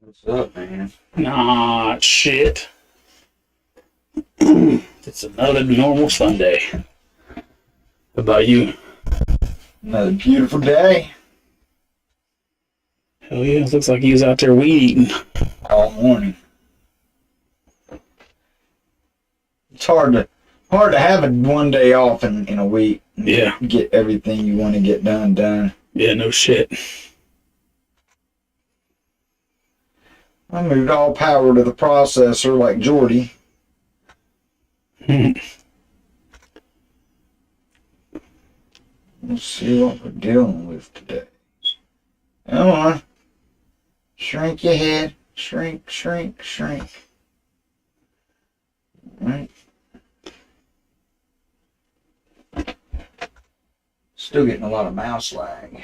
What's up, man? Nah, shit. It's another normal Sunday. How about you? Another beautiful day. Hell yeah, looks like he was out there weed eating. All morning. It's hard to have it one day off in a week. And Yeah. Get everything you want to get done. Yeah, no shit. I moved all power to the processor like Jordy. Let's see what we're dealing with today. Come on. Shrink your head. Shrink, shrink, shrink. Right. Still getting a lot of mouse lag.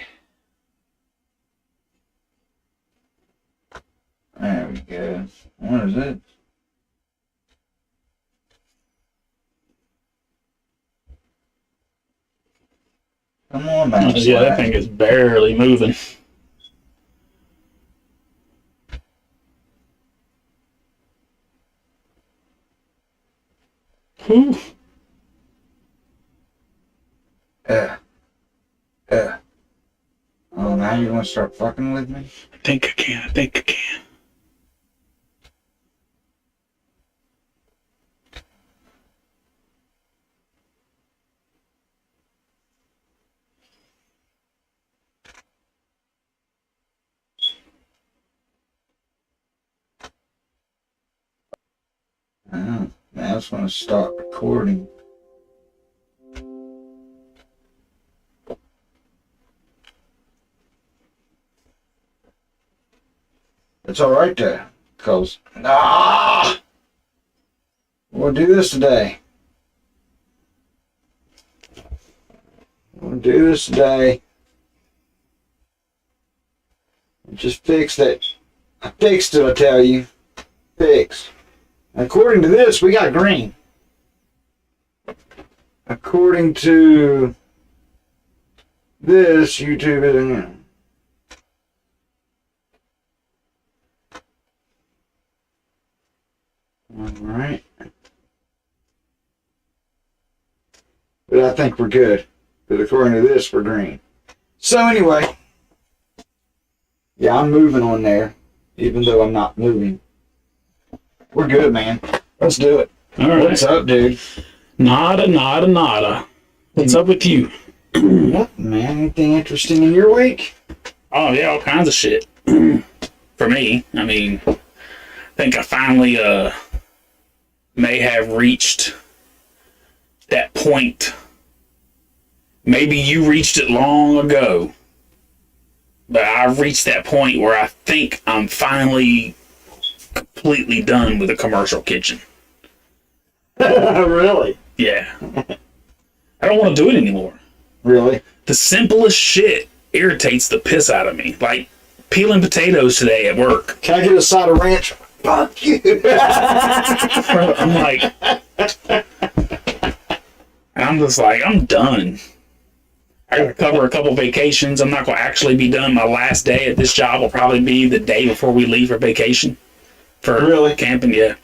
There we go. What is it? Come on, mouse Yeah, that lag. thing is barely moving. Whew. Oh, now you want to start fucking with me? I think I can. Oh, now it's going to start recording. It's alright there, because we'll do this today. Just fixed it. I fixed it, I tell you. Fixed. According to this, we got green. According to this, YouTube isn't. Alright. But I think we're good. But according to this, we're green. So anyway. Yeah, I'm moving on there. Even though I'm not moving. We're good, man. Let's do it. All right. What's up, dude? Nada. What's up with you? Nothing, man. Anything interesting in your week? Oh, yeah, all kinds of shit. For me, I mean, I think I finally may have reached that point. Maybe you reached it long ago, but I've reached that point where I think I'm finally completely done with a commercial kitchen. Really? Yeah. I don't want to do it anymore. Really? The simplest shit irritates the piss out of me. Like peeling potatoes today at work. Can I get a side of ranch? Fuck you. I'm like, I'm just like, I'm done. I gotta cover a couple vacations. I'm not gonna actually be done. My last day at this job will probably be the day before we leave for vacation. For Really? camping, yeah.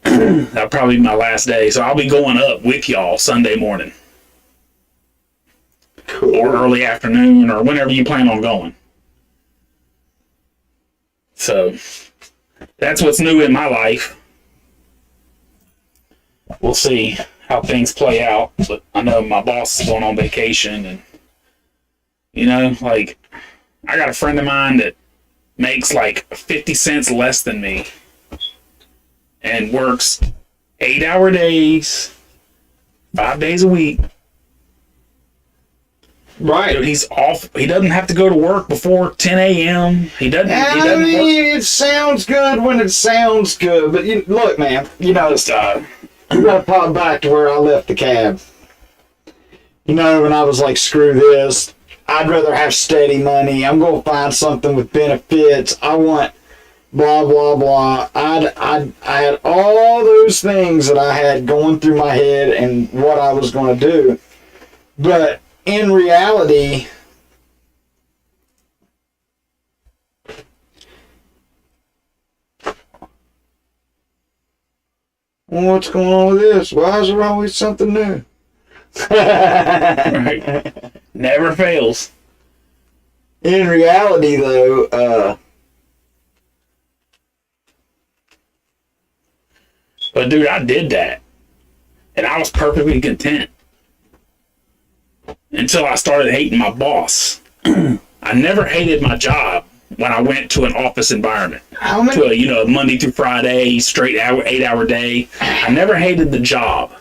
That'll probably be my last day. So I'll be going up with y'all Sunday morning. Cool. Or early afternoon, or whenever you plan on going. So that's what's new in my life. We'll see how things play out, but I know my boss is going on vacation, and like I got a friend of mine that makes like 50 cents less than me and works 8-hour days, 5 days a week. Right. He's off. He doesn't have to go to work before 10 a.m. He doesn't. I mean, it sounds good when it sounds good, but look, man, you gotta pop back to where I left the cab. When I was like, screw this, I'd rather have steady money. I'm gonna find something with benefits. I want blah blah blah. I had all those things that I had going through my head and what I was gonna do, but in reality, Well, what's going on with this? Why is there always something new? Right. Never fails. In reality, though, But dude, I did that. And I was perfectly content. Until I started hating my boss. I never hated my job when I went to an office environment. how many? To a, you know, Monday through Friday, straight 8-hour day. I never hated the job.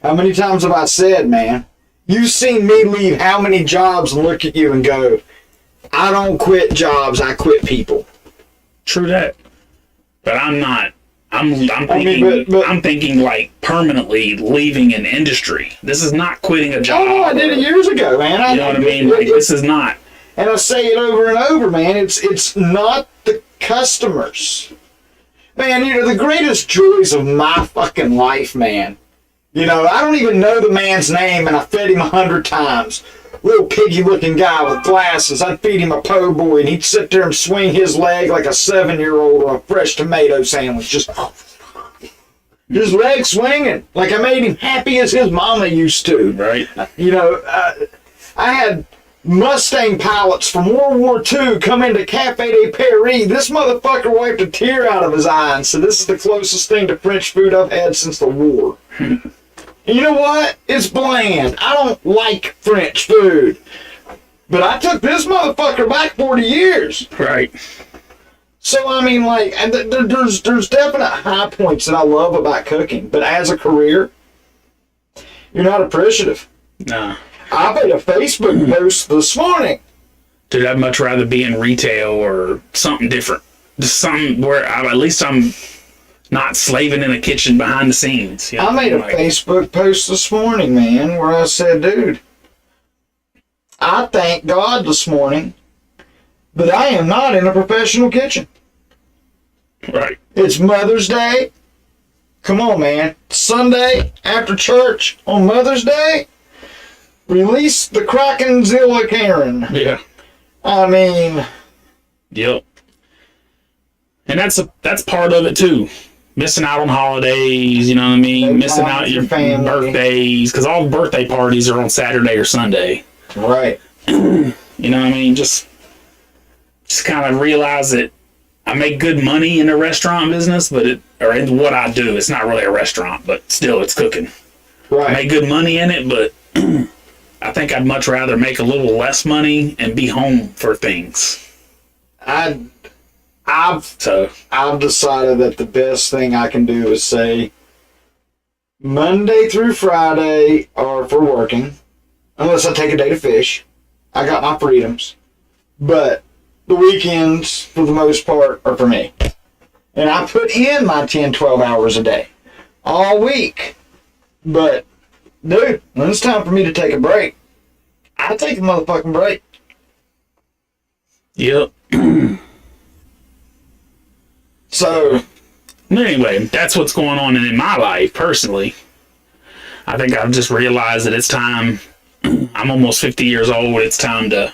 How many times have I said, man? You've seen me leave how many jobs and look at you and go, I don't quit jobs, I quit people. True that. But I'm not. I'm thinking. but- I'm thinking like permanently leaving an industry. This is not quitting a job. Oh, I did it years ago, man. You know what I mean? Like, this is not. And I say it over and over, man. It's not the customers. Man, you know, the greatest joys of my fucking life, man. You know, I don't even know the man's name, and I fed him 100 times. Little piggy-looking guy with glasses. I'd feed him a po' boy, and he'd sit there and swing his leg like a 7-year-old on a fresh tomato sandwich. Just leg swinging. Like I made him happy as his mama used to. Right. You know, I had Mustang pilots from World War II come into Cafe de Paris. This motherfucker wiped a tear out of his eye and said, this is the closest thing to French food I've had since the war. And you know what? It's bland. I don't like French food. But I took this motherfucker back 40 years. Right. So, I mean, like, and there's definite high points that I love about cooking. But as a career, you're not appreciative. Nah. I made a Facebook post this morning. Dude, I'd much rather be in retail or something different. Just something where at least I'm not slaving in a kitchen behind the scenes. You know? I made a Facebook post this morning, man, where I said, dude, I thank God this morning that I am not in a professional kitchen. Right. It's Mother's Day. Come on, man. Sunday after church on Mother's Day, release the Kraken-Zilla Karen. Yeah. I mean... Yep. And that's part of it, too. Missing out on holidays, you know what I mean? No Missing time out with your your family. birthdays, because all birthday parties are on Saturday or Sunday. Right. You know what I mean? Just kind of realize that I make good money in the restaurant business, but or in what I do, it's not really a restaurant, but still it's cooking. I Right. make good money in it, but I think I'd much rather make a little less money and be home for things. I've decided that the best thing I can do is say Monday through Friday are for working, unless I take a day to fish. I got my freedoms. But the weekends, for the most part, are for me. And I put in my 10, 12 hours a day all week. But, dude, when it's time for me to take a break, I take a motherfucking break. Yep. So, Anyway, that's what's going on in my life personally. I think I've just realized that it's time. I'm almost 50 years old. It's time to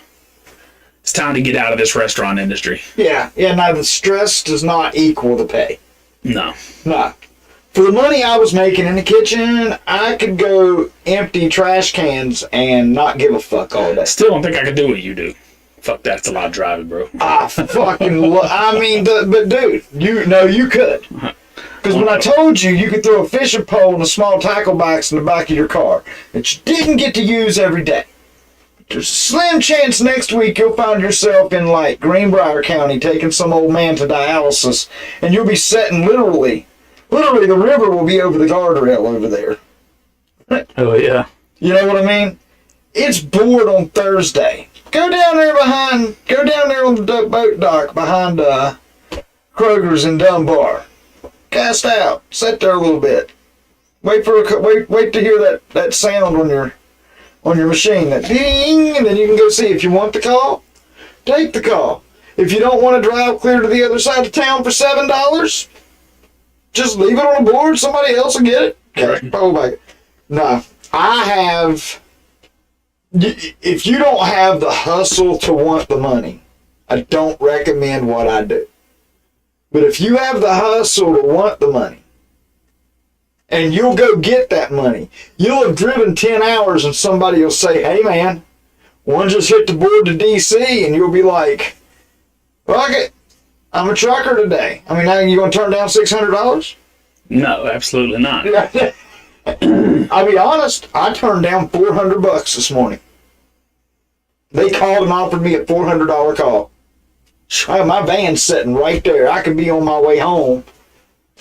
get out of this restaurant industry. yeah, now the stress does not equal the pay. No. No. For the money I was making in the kitchen, I could go empty trash cans and not give a fuck all day. Still don't think I could do what you do. Fuck, that's a lot of driving, bro. I fucking I mean, but dude, you could. Because when I told you you could throw a fishing pole and a small tackle box in the back of your car that you didn't get to use every day, there's a slim chance next week you'll find yourself in, like, Greenbrier County taking some old man to dialysis, and you'll be sitting literally the river will be over the guardrail over there. Oh, yeah. You know what I mean? It's bored on Thursday. Go down there on the boat dock behind Kroger's in Dunbar. Cast out. Sit there a little bit. Wait to hear that sound on your machine. That ding, and then you can go see if you want the call. Take the call. If you don't want to drive clear to the other side of town for $7, just leave it on the board. Somebody else will get it. Okay. Oh my. No, I have. If you don't have the hustle to want the money, I don't recommend what I do. But if you have the hustle to want the money, And you'll go get that money. You'll have driven 10 hours and somebody will say, hey man, one just hit the board to DC, and you'll be like, fuck it, I'm a trucker today. I mean, now you going to turn down $600? No, absolutely not. I'll be honest, I turned down $400 this morning. They called and offered me a $400 call. My van's sitting right there. I could be on my way home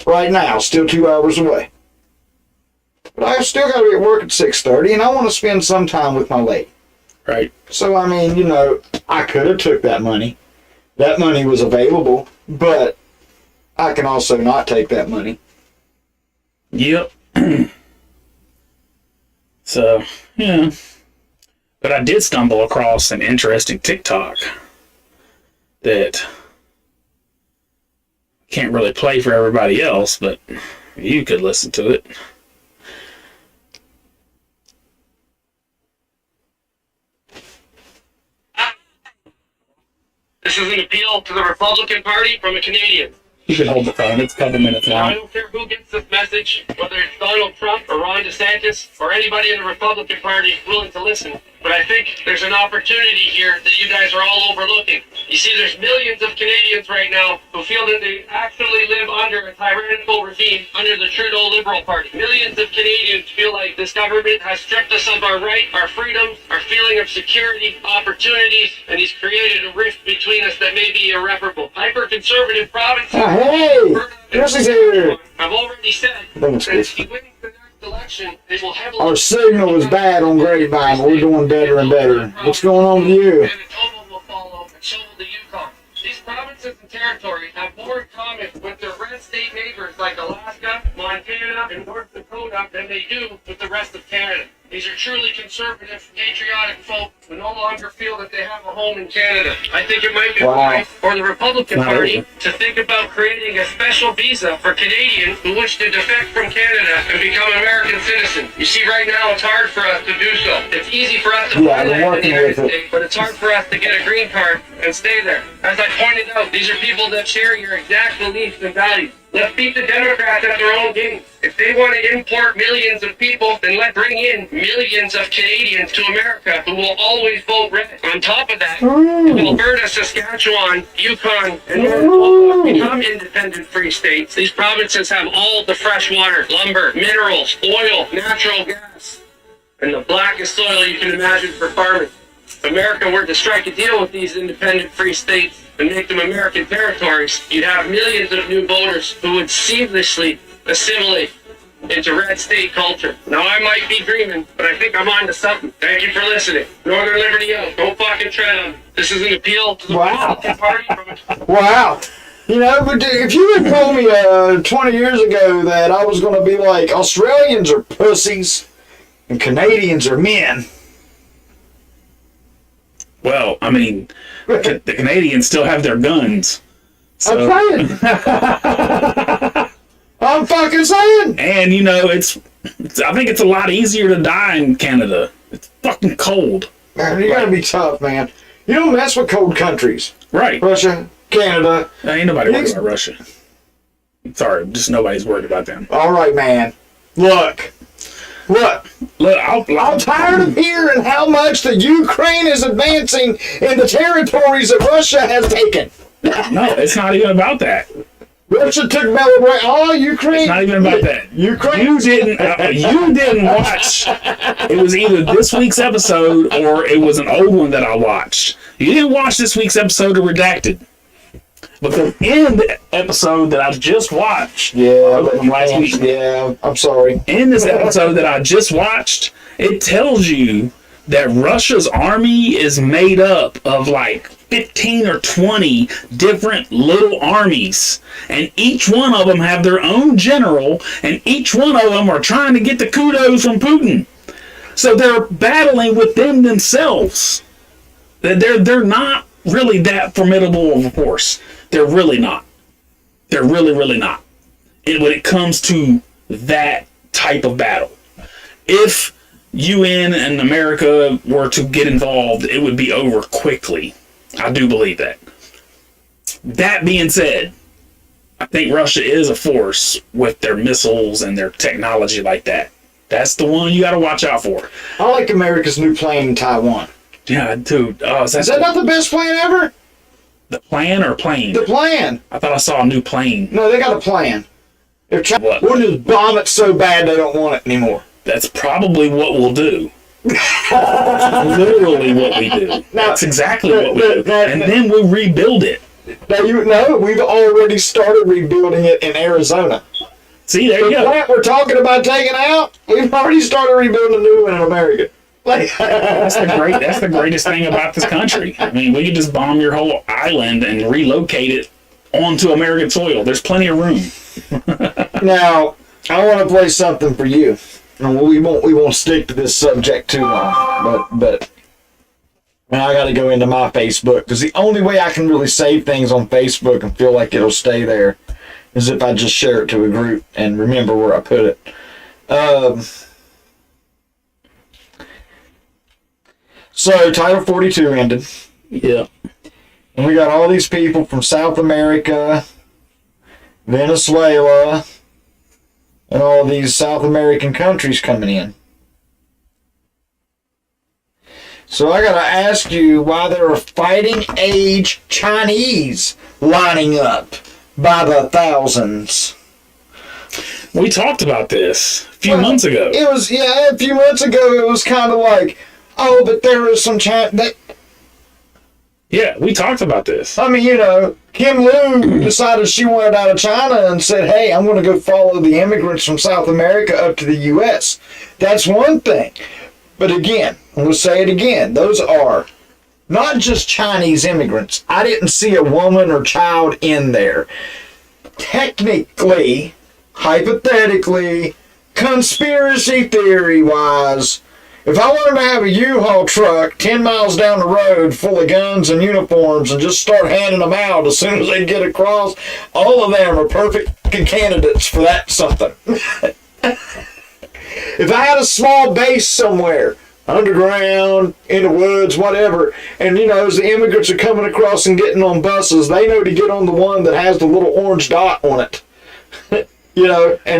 right now, still 2 hours away. But I still got to be at work at 6:30, and I want to spend some time with my lady. Right. So, I mean, you know, I could have took that money. That money was available, but I can also not take that money. Yep. So, yeah. But I did stumble across an interesting TikTok that can't really play for everybody else, but you could listen to it. This is an appeal to the Republican Party from a Canadian. You can hold the phone. It's a couple minutes Now, I long. don't care who gets this message, whether it's Donald Trump or Ron DeSantis or anybody in the Republican Party willing to listen. But I think there's an opportunity here that you guys are all overlooking. You see, there's millions of Canadians right now who feel that they actually live under a tyrannical regime under the Trudeau Liberal Party. Millions of Canadians feel like this government has stripped us of our right, our freedoms, our feeling of security, opportunities, and he's created a rift between us that may be irreparable. Hyper-conservative provinces... Hey! Jesse's here! I've already said I think that it's if good. he wins the next election, they will heavily... Our signal was bad on Grapevine. We're doing better and better. What's going on with you? Manitoba will follow, and so will the Yukon. These provinces and territories have more in common with their red state neighbors like Alaska, Montana, and North Dakota than they do with the rest of Canada. These are truly conservative, patriotic folk who no longer feel that they have a home in Canada. I think it might be wise for the Republican Party to think about creating a special visa for Canadians who wish to defect from Canada and become American citizens. You see, right now it's hard for us to do so. It's easy for us to Yeah, fly I'm land in working the United with it. States, but it's hard for us to get a green card and stay there. As I pointed out, these are people that share your exact beliefs and values. Let's beat the Democrats at their own game. If they want to import millions of people, then let's bring in millions of Canadians to America who will always vote red. On top of that, if Alberta, Saskatchewan, Yukon, and Manitoba become independent free states, these provinces have all the fresh water, lumber, minerals, oil, natural gas, and the blackest soil you can imagine for farming. If America were to strike a deal with these independent free states and make them American territories, you'd have millions of new voters who would seamlessly assimilate into red state culture. Now, I might be dreaming, but I think I'm on to something. Thank you for listening. Northern Liberty out. Don't fucking tread on me. This is an appeal to the Republican Party from a... Wow. You know, but if you had told me 20 years ago that I was going to be like, Australians are pussies and Canadians are men. Well, I mean, the Canadians still have their guns. So, I'm saying. I'm fucking saying. and, you know, it's I think it's a lot easier to die in Canada. It's fucking cold. Man, you gotta be tough, man. You don't mess with cold countries. Right. Russia, Canada. Ain't nobody worried about Russia. Sorry, just nobody's worried about them. All right, man. Look. Look, I'm tired of hearing how much the Ukraine is advancing in the territories that Russia has taken. no, it's not even about that. Russia took Belgrade. Oh, Ukraine. It's not even about that. Ukraine. You didn't watch. It was either this week's episode or it was an old one that I watched. You didn't watch this week's episode of Redacted. Because in the episode that I just watched, from last week, Yeah, I'm sorry. in this episode that I just watched, it tells you that Russia's army is made up of like 15 or 20 different little armies, and each one of them have their own general, and each one of them are trying to get the kudos from Putin. So they're battling within themselves. They're not really that formidable of a force. They're really not. They're really, really not. When it comes to that type of battle. If UN and America were to get involved, it would be over quickly. I do believe that. That being said, I think Russia is a force with their missiles and their technology like that. That's the one you got to watch out for. I like America's new plane in Taiwan. Yeah, dude. Oh, Is that not the best plane ever? the plan or plane? The plan. I thought I saw a new plane. No, they got a plan. If China What? would just bomb it so bad they don't want it anymore. That's probably what we'll do. Literally what we do. That's exactly what we do. And then we'll rebuild it. Now you know we've already started rebuilding it in Arizona. See, there The you go. plant we're talking about taking out, we've already started rebuilding a new one in America. That's the greatest thing about this country. I mean, we could just bomb your whole island and relocate it onto American soil. There's plenty of room. Now, I want to play something for you. And we won't stick to this subject too long, but now I got to go into my Facebook because the only way I can really save things on Facebook and feel like it'll stay there is if I just share it to a group and remember where I put it. So Title 42 ended. Yeah. And we got all these people from South America, Venezuela, and all these South American countries coming in. So I gotta ask you why there are fighting age Chinese lining up by the thousands. We talked about this a few months ago. It was, a few months ago it was kind of like, oh, but there is some Yeah, we talked about this. I mean, Kim Lu decided she wanted out of China and said, hey, I'm going to go follow the immigrants from South America up to the U.S. That's one thing. But again, I'm going to say it again. Those are not just Chinese immigrants. I didn't see a woman or child in there. Technically, hypothetically, conspiracy theory-wise, if I wanted to have a U-Haul truck 10 miles down the road full of guns and uniforms and just start handing them out as soon as they get across, all of them are perfect candidates for that something. If I had a small base somewhere, underground, in the woods, whatever, and as the immigrants are coming across and getting on buses, they know to get on the one that has the little orange dot on it. And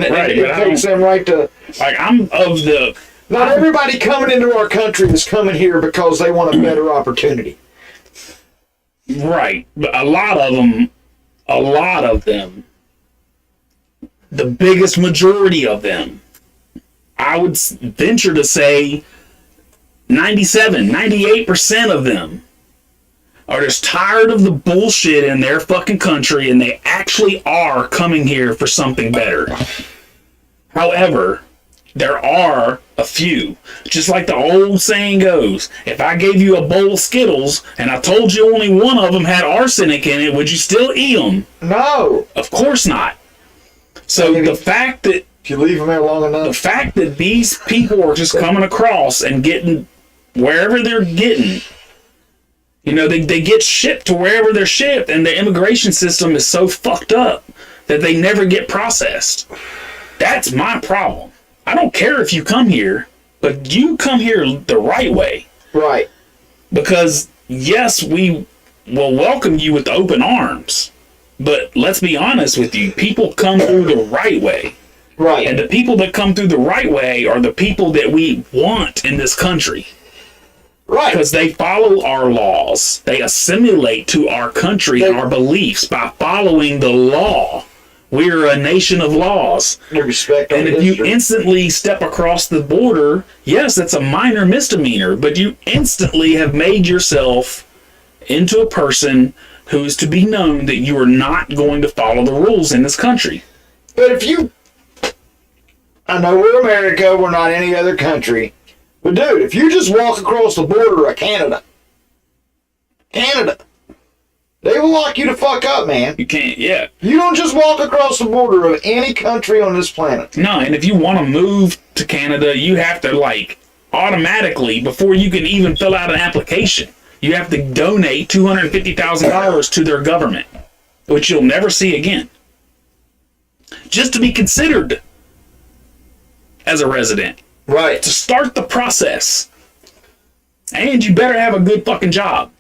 it takes them right to... Like, I'm of the... Not everybody coming into our country is coming here because they want a better opportunity. Right. But a lot of them, the biggest majority of them, I would venture to say 97, 98% of them are just tired of the bullshit in their fucking country and they actually are coming here for something better. However, there are a few. Just like the old saying goes, if I gave you a bowl of Skittles and I told you only one of them had arsenic in it, would you still eat them? No. Of course not. So the fact that... If you leave them there long enough... The fact that these people are just coming across and getting wherever they're getting... they get shipped to wherever they're shipped and the immigration system is so fucked up that they never get processed. That's my problem. I don't care if you come here, but you come here the right way. Right. Because, yes, we will welcome you with open arms. But let's be honest with you, people come through the right way. Right. And the people that come through the right way are the people that we want in this country. Right. Because they follow our laws. They assimilate to our country and our beliefs by following the law. We're a nation of laws. Respect. And if you instantly step across the border, yes, that's a minor misdemeanor, but you instantly have made yourself into a person who is to be known that you are not going to follow the rules in this country. But I know we're America, we're not any other country, but dude, if you just walk across the border of Canada, they will lock you the fuck up, man. You can't, yeah. You don't just walk across the border of any country on this planet. No, and if you want to move to Canada, you have to, automatically, before you can even fill out an application, you have to donate $250,000 to their government, which you'll never see again. Just to be considered as a resident. Right. To start the process. And you better have a good fucking job.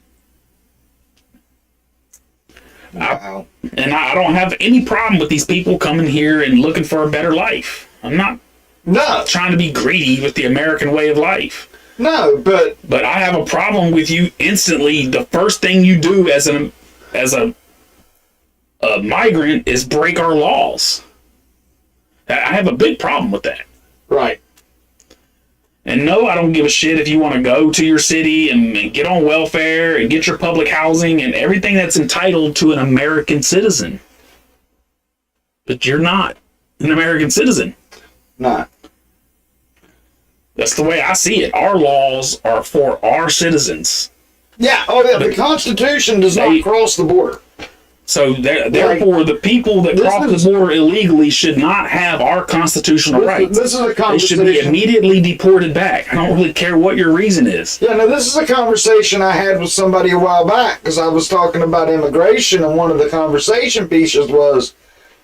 Wow. And I don't have any problem with these people coming here and looking for a better life. I'm not No, trying to be greedy with the American way of life. no, but But I have a problem with you instantly. The first thing you do as a migrant is break our laws. I have a big problem with that. right. And no, I don't give a shit if you want to go to your city and get on welfare and get your public housing and everything that's entitled to an American citizen. But you're not an American citizen. No. That's the way I see it. Our laws are for our citizens. Yeah. Oh, yeah. The Constitution does They- not cross the border. So therefore, the people that cross the border illegally should not have our constitutional rights. This is a They conversation. should be immediately deported back. I don't really care what your reason is. Yeah, no, this is a conversation I had with somebody a while back because I was talking about immigration, and one of the conversation pieces was,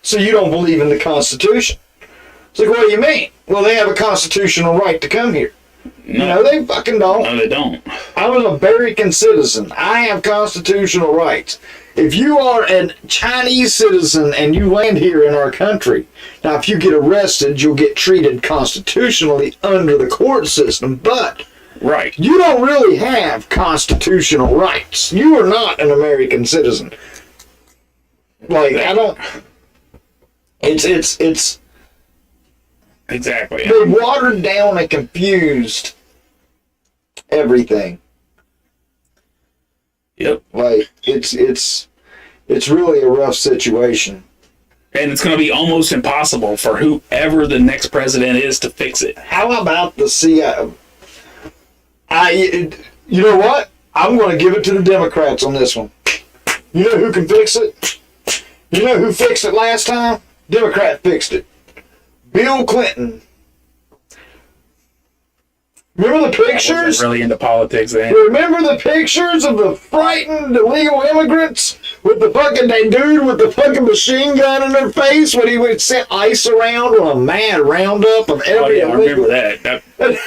so you don't believe in the Constitution? It's like, what do you mean? Well, they have a constitutional right to come here. No, they fucking don't. No, they don't. I'm an American citizen. I have constitutional rights. If you are a Chinese citizen and you land here in our country, now if you get arrested, you'll get treated constitutionally under the court system, but Right. you don't really have constitutional rights. You are not an American citizen. Like, I don't... It's Exactly. they watered down and confused everything. Yep. Like, it's really a rough situation. And it's going to be almost impossible for whoever the next president is to fix it. How about the CIA? You know what? I'm going to give it to the Democrats on this one. You know who can fix it? You know who fixed it last time? Democrat fixed it. Bill Clinton. Remember the I wasn't pictures? really into politics then. Remember the pictures of the frightened illegal immigrants with the fucking dude with the fucking machine gun in their face when he would set ice around on a mad roundup of Oh every yeah, I illegal. remember that.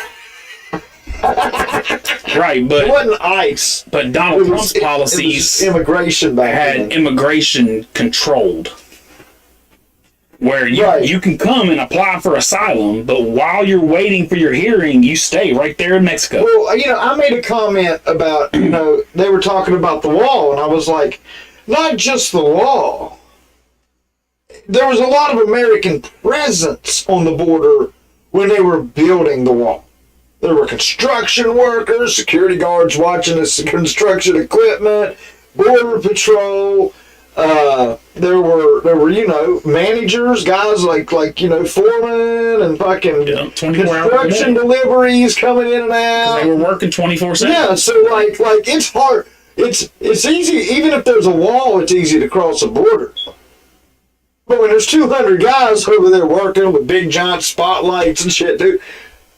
Right, It but wasn't ice. Donald It was- Trump's it was policies immigration back had then. immigration controlled. Where Right. you can come and apply for asylum, but while you're waiting for your hearing, you stay right there in Mexico. Well, I made a comment about, they were talking about the wall, and I was like, not just the wall. There was a lot of American presence on the border when they were building the wall. There were construction workers, security guards watching the construction equipment, border patrol. There were managers, guys like foremen and fucking 24 hours a construction day. deliveries coming in and out. They were working 24/7. Yeah, so like it's hard. It's easy, even if there's a wall, it's easy to cross a border. But when there's 200 guys over there working with big giant spotlights and shit, dude,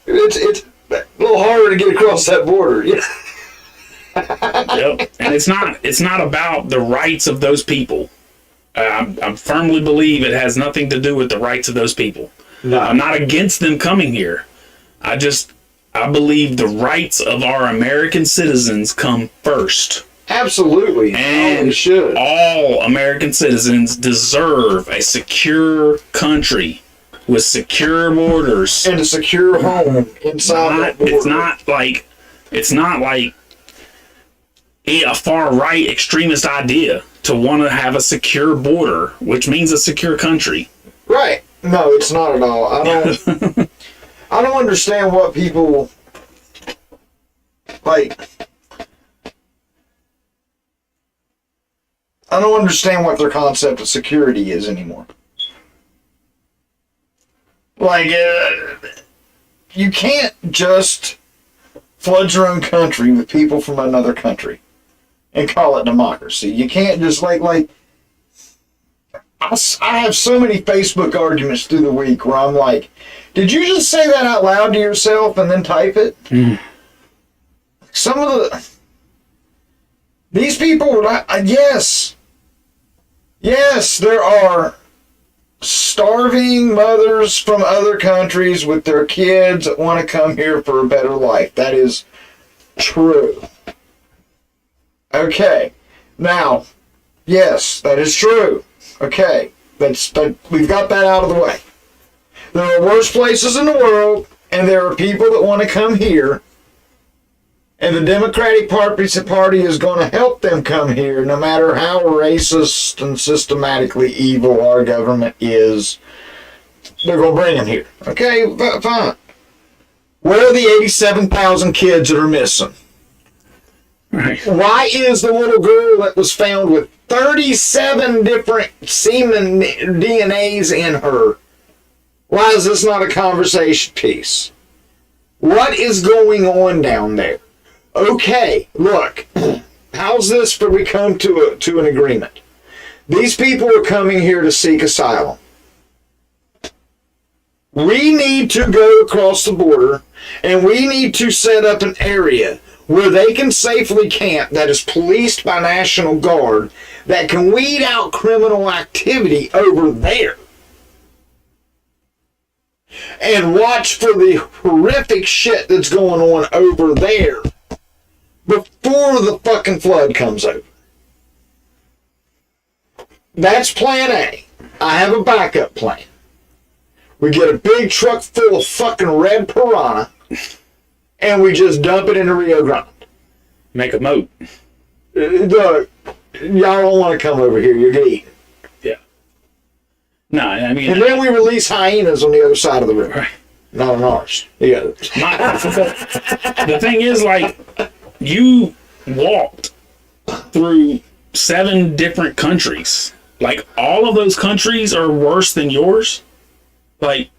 it's a little harder to get across that border. Yeah. Yep. And it's not about the rights of those people. I firmly believe it has nothing to do with the rights of those people. No. I'm not against them coming here. I believe the rights of our American citizens come first. Absolutely. And it should. all American citizens deserve a secure country with secure borders. And a secure home inside that border. It's not like a far right extremist idea to want to have a secure border, which means a secure country. Right. No, it's not at all. I don't understand what people like. I don't understand what their concept of security is anymore. Like, you can't just flood your own country with people from another country and call it democracy. You can't just I have so many Facebook arguments through the week where I'm like, did you just say that out loud to yourself and then type it? Some of these people were like, yes, there are starving mothers from other countries with their kids that want to come here for a better life. That is true. Okay. Now, Yes, that is true. Okay, we've got that out of the way. There are worse places in the world, and there are people that want to come here, and the Democratic Party is going to help them come here, no matter how racist and systematically evil our government is. They're going to bring them here. Okay, fine. Where are the 87,000 kids that are missing? Right. Why is the little girl that was found with 37 different semen DNAs in her? Why is this not a conversation piece? What is going on down there? Okay, look, how's this for we come to an agreement? These people are coming here to seek asylum. We need to go across the border, and we need to set up an area where they can safely camp that is policed by National Guard that can weed out criminal activity over there. And watch for the horrific shit that's going on over there before the fucking flood comes over. That's plan A. I have a backup plan. We get a big truck full of fucking red piranha and we just dump it in the Rio Grande. Make a moat. Look, y'all don't want to come over here. You're getting eaten. Yeah. No, I mean... And then we release hyenas on the other side of the river. Right. Not on ours. The others. The thing is, like, you walked through 7 different countries. Like, all of those countries are worse than yours? Like,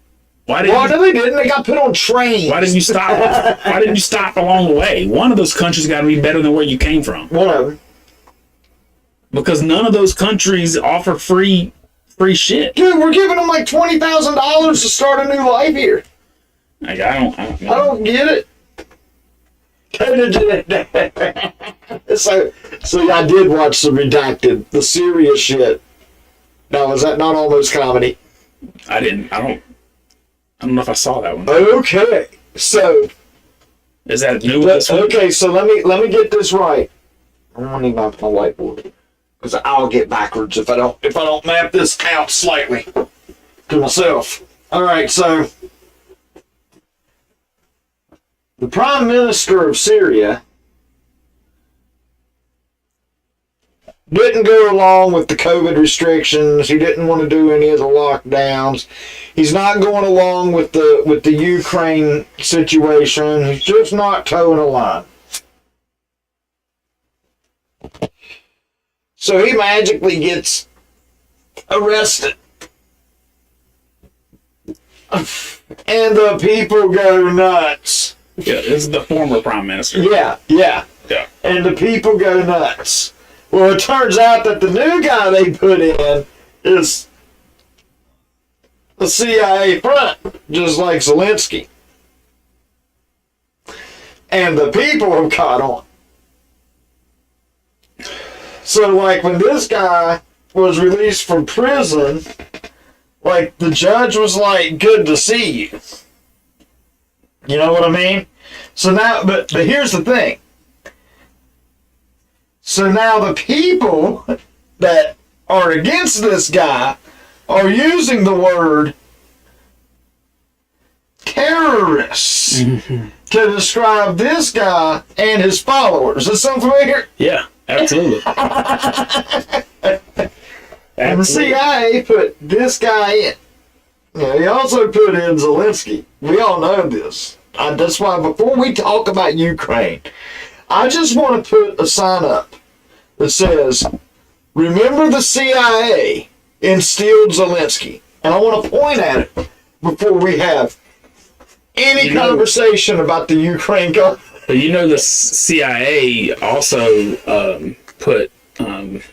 why didn't no, they didn't. They got put on trains. Why didn't you stop? Why didn't you stop along the way? One of those countries got to be better than where you came from. One of them. Because none of those countries offer free shit. Dude, we're giving them like $20,000 to start a new life here. Like, I don't get it. So I did watch some Redacted, the serious shit. Now, is that not almost comedy? I don't know if I saw that one. Okay, so is that new this week? Okay, so let me get this right. I don't need my whiteboard because I'll get backwards if I don't map this out slightly to myself. All right, so the Prime Minister of Syria didn't go along with the COVID restrictions. He didn't want to do any of the lockdowns. He's not going along with the Ukraine situation. He's just not towing a line. So he magically gets arrested. And the people go nuts. Yeah, this is the former prime minister. Yeah. And the people go nuts. Well, it turns out that the new guy they put in is the CIA front, just like Zelensky. And the people have caught on. So, like, when this guy was released from prison, like, the judge was like, good to see you. You know what I mean? So now, but here's the thing. So now the people that are against this guy are using the word terrorists to describe this guy and his followers. Is that sound familiar? Yeah, absolutely. And the CIA put this guy in. He also put in Zelensky. We all know this. That's why before we talk about Ukraine, I just want to put a sign up that says, remember the CIA instilled Zelensky. And I want to point at it before we have any conversation about the Ukraine conflict. But the CIA also put,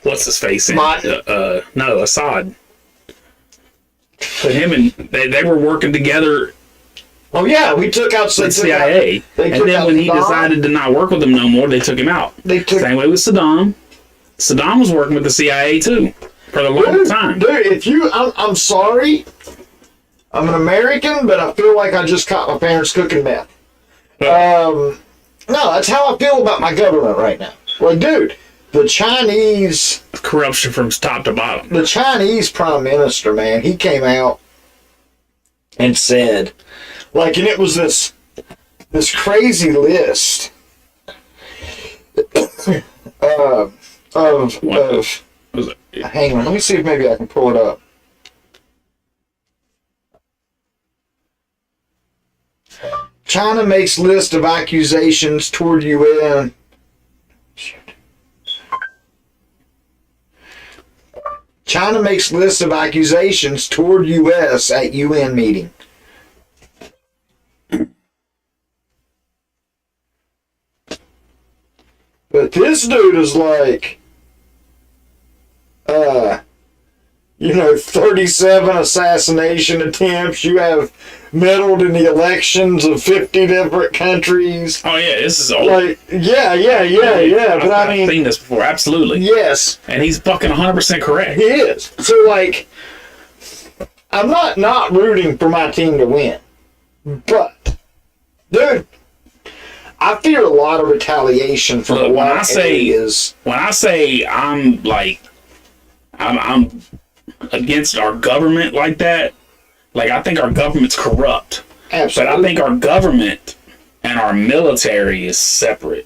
what's his face in? No, Assad. Put him in, they were working together. Oh yeah, we took out the CIA. And then when he decided to not work with them no more, they took him out. Same way with Saddam. Saddam was working with the CIA too for a long time. Dude, I'm sorry. I'm an American, but I feel like I just caught my parents cooking meth. No, that's how I feel about my government right now. Like, dude, the Chinese Corruption from top to bottom. the Chinese prime minister, man, he came out and said, like, and it was this crazy list of Was it? hang on, let me see if maybe I can pull it up. China makes list of accusations toward UN. China makes list of accusations toward U.S. at UN meeting. But this dude is like, 37 assassination attempts. You have meddled in the elections of 50 different countries. Oh yeah, this is old. Like, yeah. But I I've mean, seen this before. Absolutely. yes, And he's fucking 100% correct. he is. So, like, I'm not rooting for my team to win. But, dude, I fear a lot of retaliation from Look, a lot of areas. When I say I'm against our government like that, like, I think our government's corrupt. Absolutely. But I think our government and our military is separate.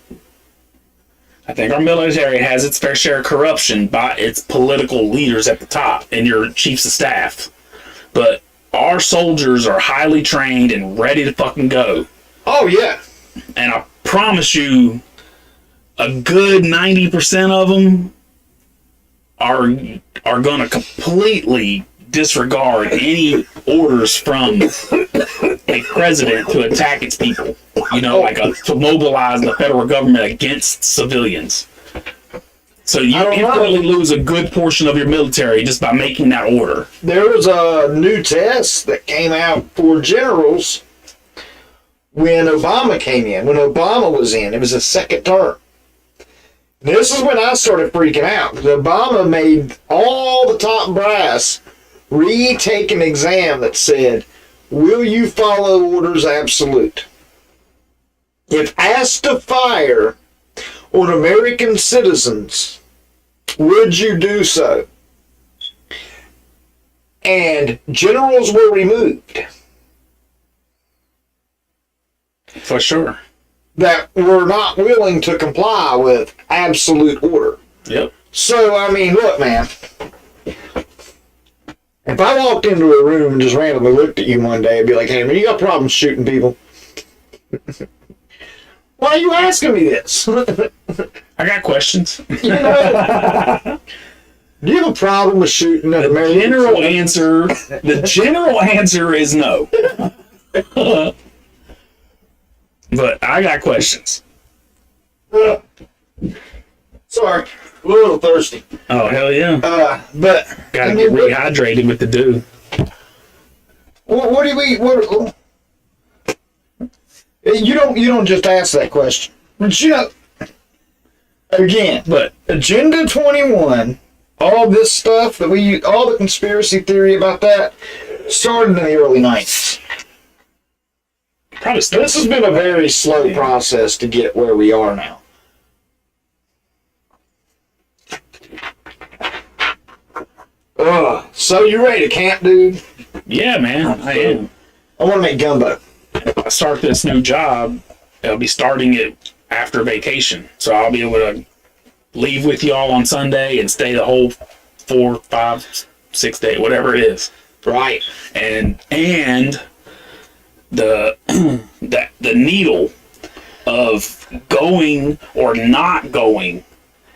I think our military has its fair share of corruption by its political leaders at the top and your chiefs of staff. But our soldiers are highly trained and ready to fucking go. Oh, yeah. And I promise you, a good 90% of them are going to completely disregard any orders from a president to attack its people. To mobilize the federal government against civilians. So you instantly lose a good portion of your military just by making that order. There was a new test that came out for generals when Obama came in. When Obama was in, it was a second term. This is when I started freaking out, because Obama made all the top brass retake an exam that said, will you follow orders absolute? If asked to fire on American citizens, would you do so? And generals were removed For sure. that were not willing to comply with absolute order. Yep. So, I mean, look, man. If I walked into a room and just randomly looked at you one day and be like, hey, man, you got problems shooting people? Why are you asking me this? I got questions. Do you have a problem with shooting at American The general answer is no. But I got questions. Sorry, a little thirsty. Oh, hell yeah. But Gotta get rehydrated with the dew. What do we? You don't just ask that question. But again, But Agenda 21, all this stuff that all the conspiracy theory about that started in the early 90s. probably still. This has been a very slow process to get where we are now. So you ready to camp, dude? Yeah, man, I am. I want to make gumbo. I start this new job. I'll be starting it after vacation, so I'll be able to leave with y'all on Sunday and stay the whole 4, 5, 6 days, whatever it is. Right. And the the needle of going or not going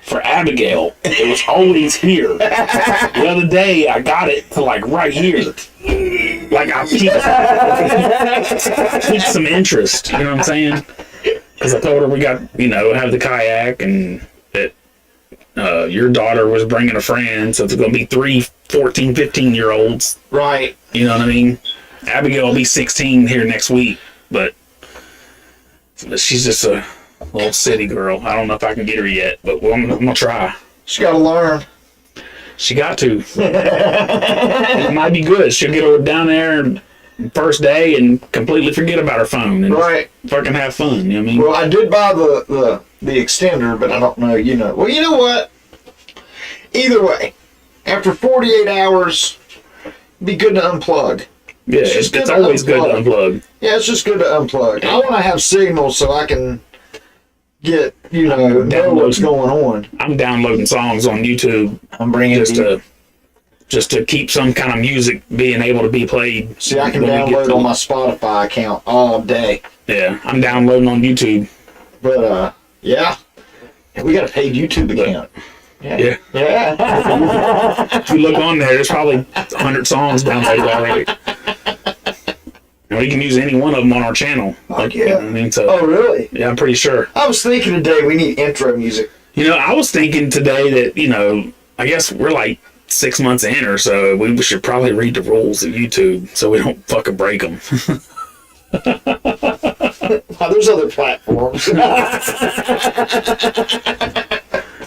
for Abigail, it was always here. The other day, I got it to like right here. Like I piqued some interest. You know what I'm saying? Because I told her we got, have the kayak, and that your daughter was bringing a friend, so it's going to be 3 14, 15-year-olds. Right. You know what I mean? Abigail will be 16 here next week, but she's just a little city girl. I don't know if I can get her yet, but I'm going to try. She got to learn. She got to. It might be good. She'll get her down there and first day and completely forget about our phone and Right. fucking have fun. You know what I mean? Well, I did buy the extender, but I don't know, you know. Well, you know what? Either way, after 48 hours, it'd be good to unplug. Yeah, it's always good to unplug. Yeah, it's just good to unplug. I want to have signal so I can get, you know what's going on. I'm downloading songs on YouTube. I'm bringing just to keep some kind of music being able to be played. See, I can download on my Spotify account all day. Yeah, I'm downloading on YouTube. But, yeah. We got a paid YouTube account. Yeah. Yeah. If you look on there, there's probably 100 songs downloaded already. And we can use any one of them on our channel. Yeah. You know what I mean? So, Oh, really? yeah, I'm pretty sure. I was thinking today we need intro music. You know, I was thinking today that, you know, I guess we're like 6 months in or so. We should probably read the rules of YouTube so we don't fucking break them. There's other platforms.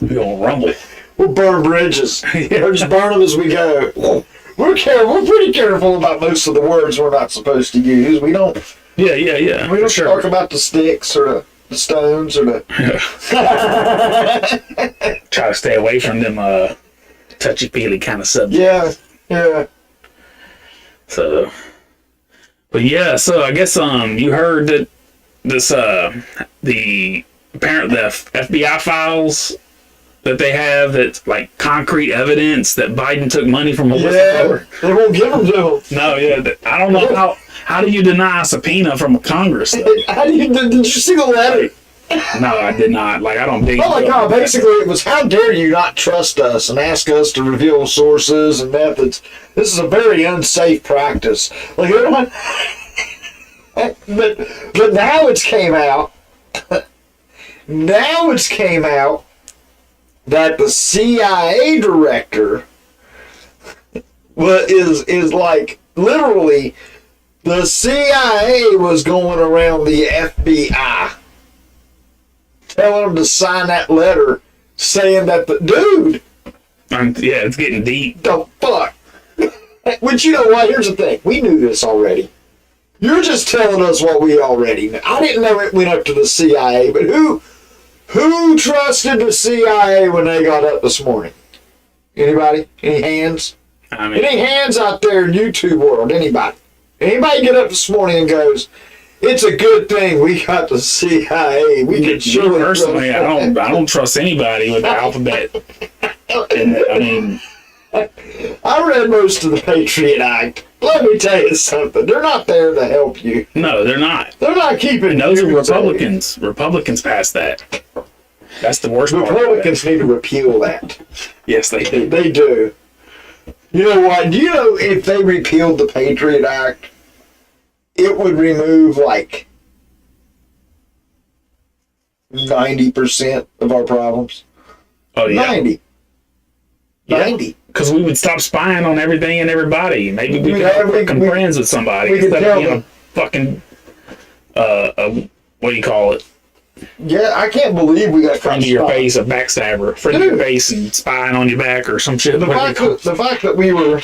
We're going to rumble. We'll burn bridges. Or just burn them as we go. We're pretty careful about most of the words we're not supposed to use. We don't Yeah. we don't talk about the sticks or the stones or the Try to stay away from them touchy-feely kind of subjects. Yeah. So, but yeah, so I guess you heard that this the FBI files that they have that's like concrete evidence that Biden took money from a whistleblower. They won't give them to them. No, yeah, I don't know how do you deny a subpoena from a Congress? Though? Did you see the letter? No, I did not. Like, I don't dig. Oh my God! Basically, it was, how dare you not trust us and ask us to reveal sources and methods? This is a very unsafe practice. Like, everyone, but now it's came out. Now it's came out that the CIA director is like literally the CIA was going around the FBI telling them to sign that letter saying that the dude. Yeah, it's getting deep. The fuck? Which, you know what? Here's the thing. We knew this already. You're just telling us what we already knew. I didn't know it went up to the CIA, but who trusted the CIA when they got up this morning? Anybody? Any hands? I mean, Any hands out there in YouTube world? Anybody? Anybody get up this morning and goes, it's a good thing we got the CIA. We can surely personally, I don't trust anybody with the alphabet. And, I mean, I read most of the Patriot Act. Let me tell you something. They're not there to help you. no, they're not. They're not keeping. And those are you Republicans. safe. Republicans passed that. That's the worst part. Republicans need to repeal that. Yes, they do. They do. You know what? Do you know if they repealed the Patriot Act, it would remove like 90% of our problems? Oh, yeah. 90. Yeah. 90. Because we would stop spying on everything and everybody. Maybe we could Yeah, become friends with somebody we could instead tell of being a fucking, what do you call it? Yeah, I can't believe we got Friend to your face, a backstabber. Friend to your face and spying on your back or some shit. The fact that we were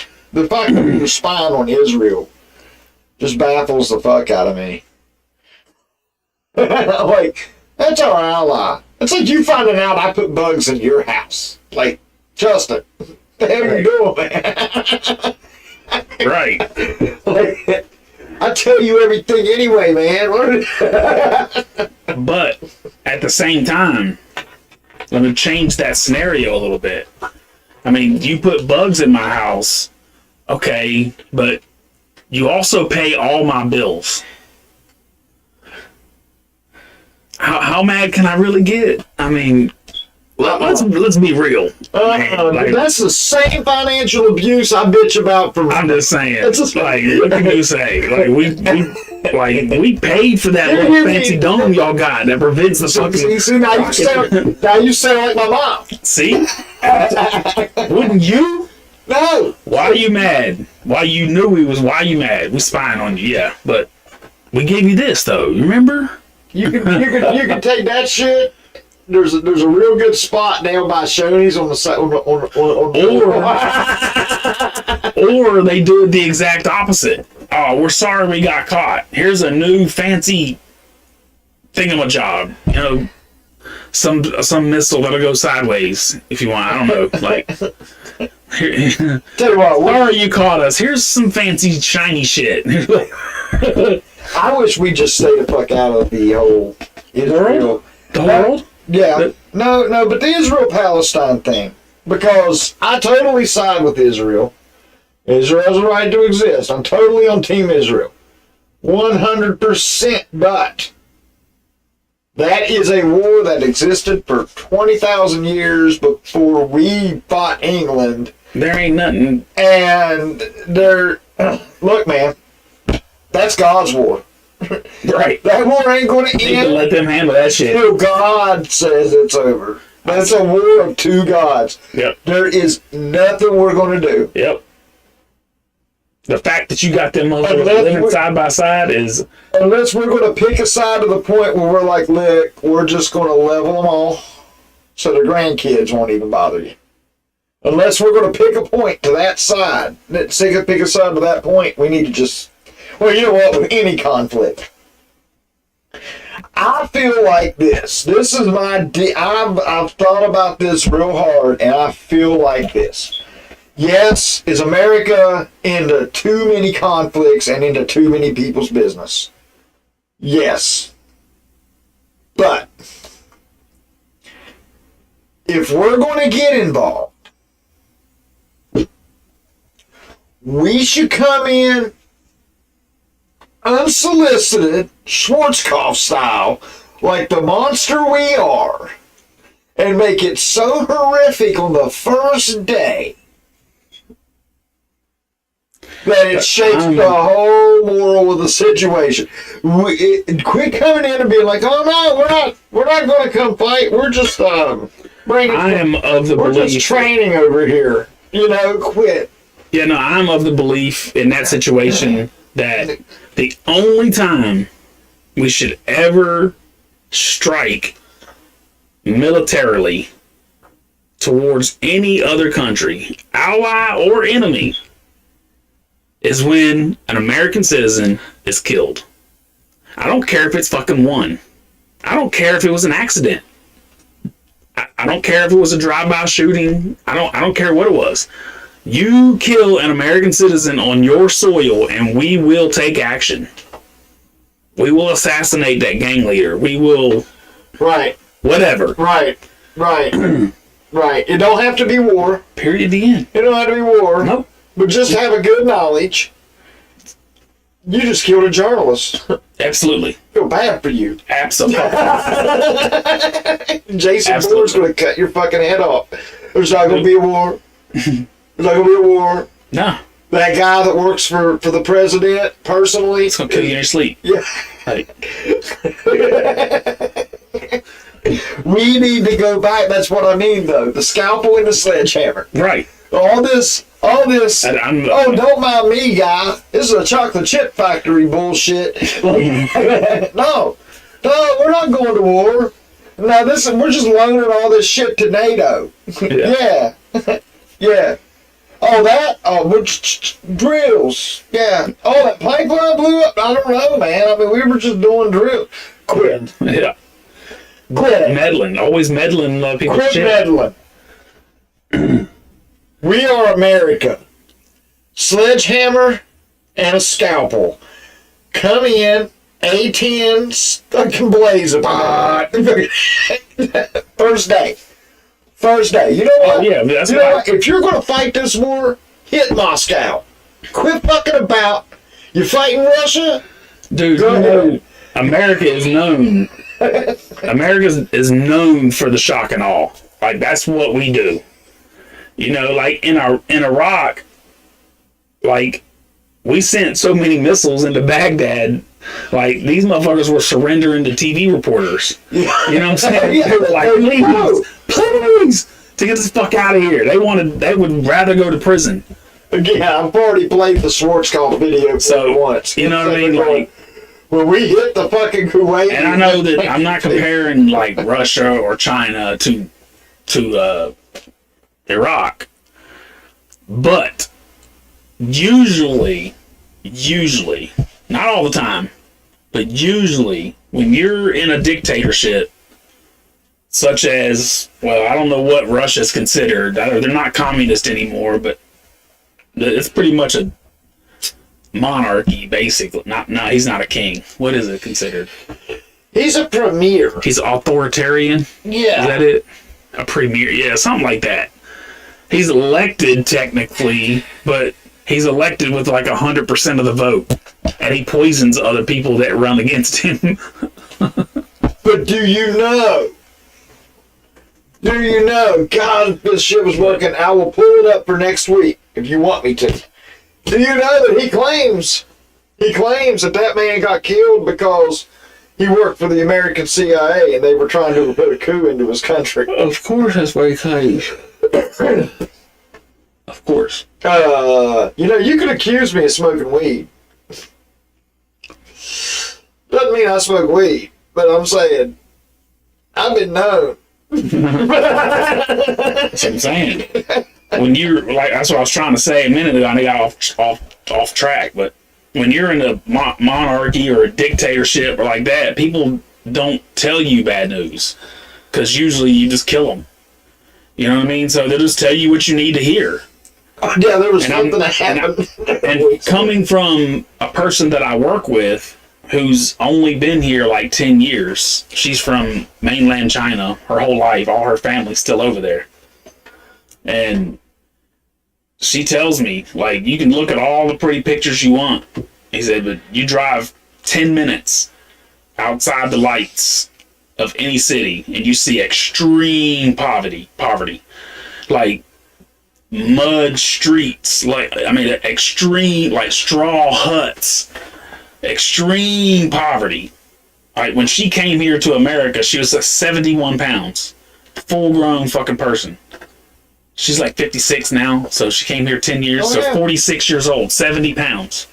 spying on Israel just baffles the fuck out of me. Like, that's our ally. It's like you finding out I put bugs in your house. Like, Justin, what the hell are you doing, man? Right. Like, I tell you everything anyway, man. But at the same time, let me change that scenario a little bit. I mean, you put bugs in my house, okay, but you also pay all my bills. How mad can I really get? I mean, let's be real. That's the same financial abuse I bitch about from. I'm just saying. It's just like, what can you say? Like we paid for that little fancy dome y'all got that prevents the fucking. See, now you sound like my mom. See? Wouldn't you? No. Why are you mad? Why you mad? We spying on you, yeah. But we gave you this though. You remember? You can take that shit. There's a real good spot down by Shoney's on the side or they do it the exact opposite. oh, we're sorry we got caught. Here's a new fancy thingamajob. You know, some missile that'll go sideways if you want. I don't know. Like, here, Tell you what, sorry you caught us. Here's some fancy shiny shit. I wish we just stay the fuck out of the whole Israel. The world? Yeah. No, but the Israel-Palestine thing. Because I totally side with Israel. Israel has a right to exist. I'm totally on Team Israel. 100%. But that is a war that existed for 20,000 years before we fought England. There ain't nothing. And look, man, that's God's war. Right. That war ain't going to You can end let them handle that shit. until God says it's over. That's a war of two gods. Yep. There is nothing we're going to do. Yep. The fact that you got them motherfuckers living side by side is... Unless we're going to pick a side to the point where we're like, look, we're just going to level them all so the grandkids won't even bother you. Unless we're going to pick a point to that side, pick a side to that point, we need to just... Well, you know what? With any conflict, I feel like this. This is my... I've thought about this real hard, and I feel like this. Yes, is America into too many conflicts and into too many people's business? Yes. But if we're going to get involved, we should come in unsolicited, Schwarzkopf style, like the monster we are, and make it so horrific on the first day that it shakes the whole moral of the situation. Quit coming in and being like, "Oh no, we're not going to come fight. We're just bringing. I am of the we're belief. just training over here. You know, quit." Yeah, no, I'm of the belief in that situation that the only time we should ever strike militarily towards any other country, ally or enemy, is when an American citizen is killed. I don't care if it's fucking one. I don't care if it was an accident. I don't care if it was a drive-by shooting. I don't care what it was. You kill an American citizen on your soil and we will take action. We will assassinate that gang leader. We will... Right. Whatever. Right. Right. It don't have to be war. Period. The end. It don't have to be war. Nope. But just have a good knowledge. You just killed a journalist. Absolutely. Feel bad for you. Absolutely. Jason Bourne's going to cut your fucking head off. There's not going to be a war. There's not going to be a war. No. That guy that works for the president, personally. It's going to kill you in your sleep. Yeah. Like, we need to go back. That's what I mean, though. The scalpel and the sledgehammer. right. All this. I'm don't mind me, guy. This is a chocolate chip factory bullshit. No, we're not going to war. Now, we're just loaning all this shit to NATO. Yeah. Yeah. Drills. Yeah. Oh, that pipeline blew up. I don't know, man. I mean, we were just doing drills. Quit. Yeah. Quit. Meddling. Always meddling people's Quit shit. meddling. We are America. Sledgehammer and a scalpel. Come in, A10, fucking blaze apart. First day. You know what? Oh, yeah, that's you know what? If you're going to fight this war, hit Moscow. Quit fucking about. You're fighting Russia? Dude, Go ahead. America is known. America is known for the shock and awe. Like, that's what we do. You know, like in Iraq, like we sent so many missiles into Baghdad, like these motherfuckers were surrendering to TV reporters. You know what I'm saying? Yeah, They were like, please, to get this fuck out of here. They would rather go to prison. Again, I've already played the Schwarzkopf video once. You know what I mean? Like, when we hit the fucking Kuwait. and I know that I'm not comparing like Russia or China to Iraq, but usually usually, not all the time, but usually when you're in a dictatorship, such as, well, I don't know what Russia's considered. They're not communist anymore, but it's pretty much a monarchy, basically. No, he's not a king. What is it considered? He's a premier. He's authoritarian? Yeah. Is that it? A premier? Yeah, something like that. He's elected, technically, but he's elected with like 100% of the vote. And he poisons other people that run against him. But do you know? Do you know? God, if this shit was working, I will pull it up for next week if you want me to. Do you know that he claims that that man got killed because he worked for the American CIA and they were trying to put a coup into his country? Of course, that's what he claims. Of course. You know, you could accuse me of smoking weed. Doesn't mean I smoke weed, but I'm saying I've been known. That's what I'm saying. When you're like, that's what I was trying to say a minute ago, and I got off track. But when you're in a monarchy or a dictatorship or like that, people don't tell you bad news because usually you just kill them. You know what I mean? So they'll just tell you what you need to hear. Oh, yeah, there was something that happened. And coming from a person that I work with who's only been here like 10 years, she's from mainland China her whole life, all her family's still over there. And she tells me, like, you can look at all the pretty pictures you want. He said, but you drive 10 minutes outside the lights of any city and you see extreme poverty. Like, mud streets, extreme, like straw huts, extreme poverty. Like, when she came here to America, she was 71 pounds, full grown fucking person. She's like 56 now, so she came here 10 years, so 46 years old, 70 pounds.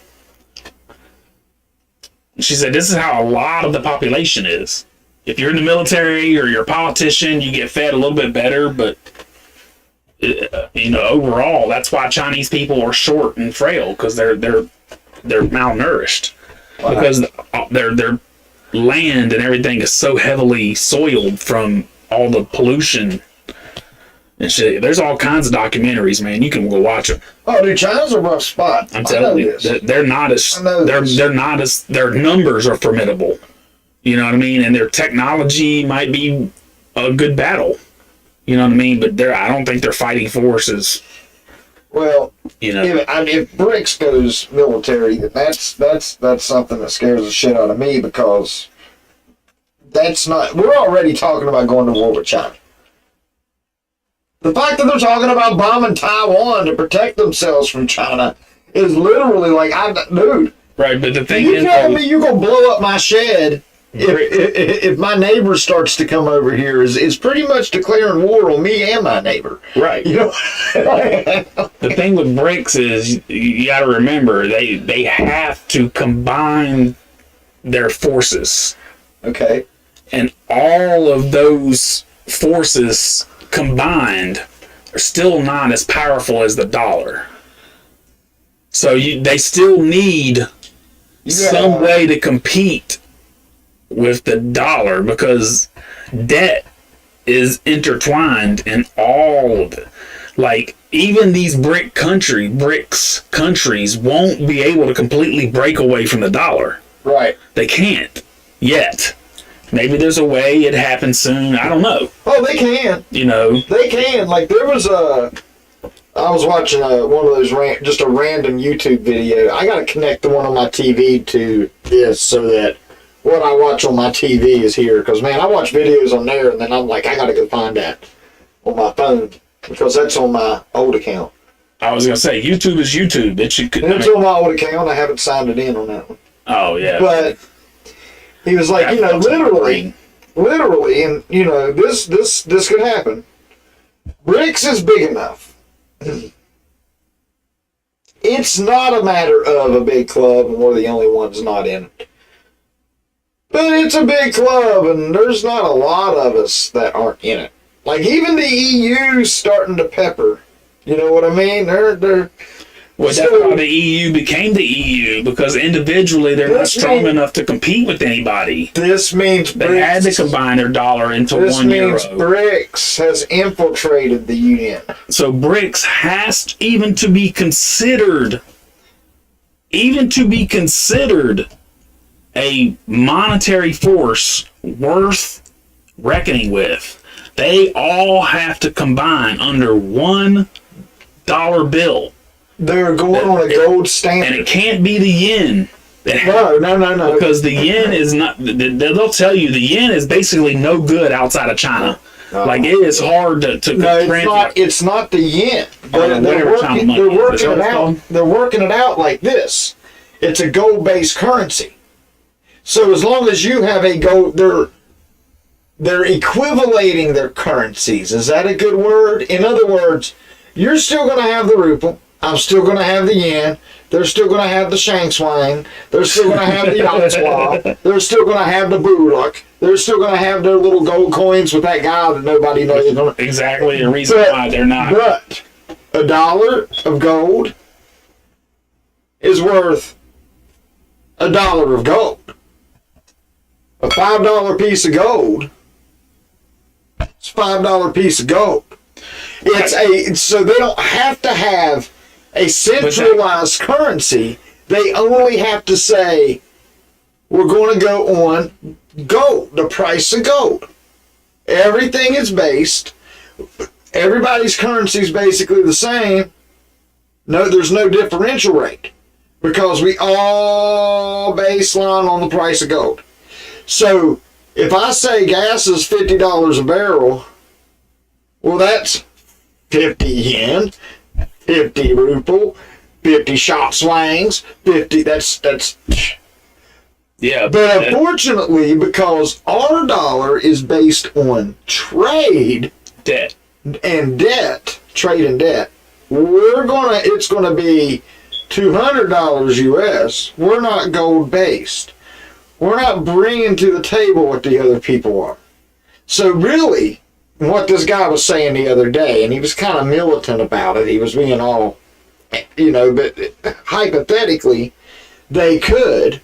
She said, this is how a lot of the population is. If you're in the military or you're a politician, you get fed a little bit better, but overall, that's why Chinese people are short and frail, because they're malnourished. Wow. Because their land and everything is so heavily soiled from all the pollution and shit. There's all kinds of documentaries, man. You can go watch them. Oh, dude, China's a rough spot. I'm telling you, they're not as their numbers are formidable. You know what I mean? And their technology might be a good battle. You know what I mean? But I don't think their fighting forces. Well, if BRICS goes military, then that's something that scares the shit out of me, because that's not. We're already talking about going to war with China. The fact that they're talking about bombing Taiwan to protect themselves from China is literally like, dude. Right, but the thing is, you telling me you're gonna blow up my shed if my neighbor starts to come over here is pretty much declaring war on me and my neighbor. Right. You know. The thing with BRICS is you got to remember they have to combine their forces. Okay. And all of those forces combined are still not as powerful as the dollar. So they still need some way to compete with the dollar, because debt is intertwined in all of it. Like, even these BRICS countries won't be able to completely break away from the dollar. Right. They can't yet. Maybe there's a way it happens soon. I don't know. Oh, they can. You know. They can. Like, there was I was watching one of those just a random YouTube video. I got to connect the one on my TV to this so that what I watch on my TV is here. Because, man, I watch videos on there and then I'm like, I got to go find that on my phone, because that's on my old account. I was going to say, YouTube is YouTube. It's on my old account. I haven't signed it in on that one. Oh, yeah. But he was like, literally, and, this could happen. BRICS is big enough. It's not a matter of a big club and we're the only ones not in it. But it's a big club and there's not a lot of us that aren't in it. Like, even the EU's starting to pepper. You know what I mean? They're Well, that's why the EU became the EU, because individually they're not strong enough to compete with anybody. This means they had to combine their dollar into €1. This means BRICS has infiltrated the union. So BRICS has even to be considered a monetary force worth reckoning with. They all have to combine under $1 bill. They're going on a gold standard. And it can't be the yen. No. Because the yen is not, they'll tell you the yen is basically no good outside of China. Like, it is hard to it's not the yen. They're working it out like this. It's a gold-based currency. So as long as you have a gold, they're equivalating their currencies. Is that a good word? In other words, you're still going to have the ruble. I'm still going to have the yen. They're still going to have the shangswang. They're still going to have the yatswa. They're still going to have the bulak. They're still going to have their little gold coins with that guy that nobody knows. Exactly the reason why they're not. But $1 of gold is worth $1 of gold. A $5 piece of gold. It's a $5 piece of gold. So they don't have to have a centralized currency. They only have to say, we're going to go on gold, the price of gold. Everything is based. Everybody's currency is basically the same. No, there's no differential rate because we all baseline on the price of gold. So if I say gas is $50 a barrel, well, that's 50 yen, 50 ruble, 50 shot swangs, 50, that's. Yeah. But unfortunately, because our dollar is based on trade. Debt. And debt, trade and debt, it's gonna be $200 US. We're not gold based. We're not bringing to the table what the other people are. So really, what this guy was saying the other day, and he was kind of militant about it. He was being all, but hypothetically, they could,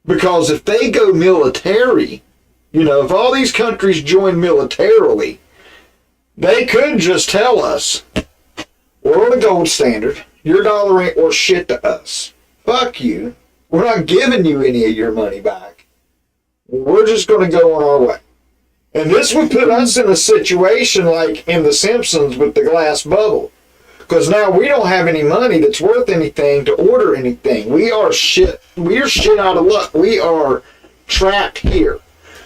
because if they go military, if all these countries join militarily, they could just tell us, we're on a gold standard. Your dollar ain't worth shit to us. Fuck you. We're not giving you any of your money back. We're just going to go on our way. And this would put us in a situation like in The Simpsons with the glass bubble. Because now we don't have any money that's worth anything to order anything. We're shit out of luck. We are trapped here.